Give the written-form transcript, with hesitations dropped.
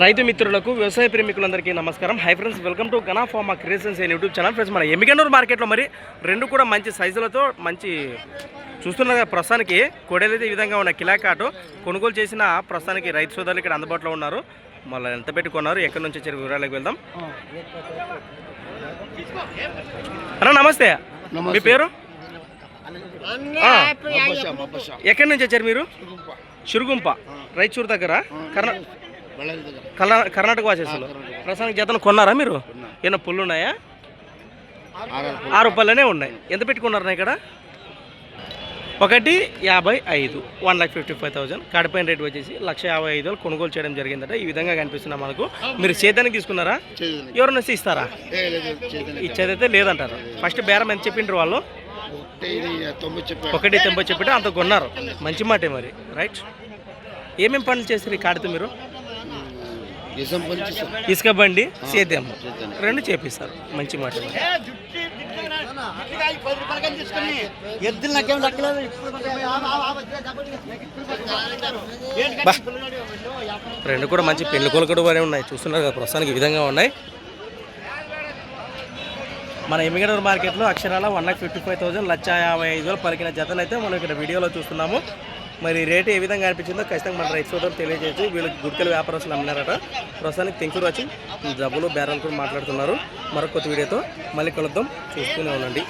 రైతు మిత్రులకు వ్యవసాయ ప్రేమికులందరికీ నమస్కారం. Hi friends, welcome to Gana pharma creations and YouTube channel. Friends, మన ఎమ్మిగనూరు మార్కెట్లో మరి రెండు కూడా మంచి సైజులతో మంచి చూస్తున్న ప్రస్తుతానికి కోడేలు అయితే ఈ విధంగా ఉన్న కిలాకాటు కొనుగోలు చేసిన ప్రస్తుతానికి రైతు సోదరులు ఇక్కడ అందుబాటులో ఉన్నారు. మళ్ళీ ఎంత పెట్టుకున్నారు, ఎక్కడి నుంచి వచ్చే వివరాలకు వెళ్దాం. అన్న నమస్తే, మీ పేరు? ఎక్కడి నుంచి వచ్చారు మీరు? చిరుగుంప, రైచూరు దగ్గర, కర్ణాటక వాసేసులు. ప్రస్తుతానికి జతను కొన్నారా మీరు? ఏమైనా పుల్లు ఉన్నాయా? 6 రూపాయలనే ఉన్నాయి. ఎంత పెట్టుకున్నారా ఇక్కడ? 1,55,000, 1,55,000. కాడిపైన రేట్ వచ్చేసి 1,55,000 కొనుగోలు చేయడం జరిగిందట. ఈ విధంగా కనిపిస్తున్నా మనకు. మీరు చేతానికి తీసుకున్నారా? ఎవరైనా ఇస్తారా? ఇచ్చేదైతే లేదంటారు. ఫస్ట్ బేరం ఎంత చెప్పిండ్రు వాళ్ళు? 1,90 చెప్పితే అంత కొన్నారు. మంచి మాటే మరి. రైట్, ఏమేమి పనులు చేస్తారు ఈ కాడితో మీరు? ఇసుక బండి, సేద్యం రెండు చేపిస్తారు. మంచి మాట. రెండు కూడా మంచి పెళ్లి కొలకడు వరే ఉన్నాయి. చూస్తున్నారు కదా, ప్రస్తుతానికి ఈ విధంగా ఉన్నాయి. మన ఎమ్మిగనూరు మార్కెట్లో అక్షరాల 1,55,000, 1,55,000 పలికిన జతలు అయితే మనం ఇక్కడ వీడియోలో చూస్తున్నాము. మరి రేటు ఏ విధంగా అనిపించిందో ఖచ్చితంగా మన రైతు సోదరులు తెలియజేసి వీళ్ళకి గుడికలు వ్యాపారస్తులు అమ్మినారట. ప్రస్తుతానికి తెంకూరు వచ్చి డబ్బులు బేరాలు కూడా మాట్లాడుతున్నారు. మరొక కొత్త వీడియోతో మళ్ళీ కలుద్దాం. చూస్తూనే ఉండండి.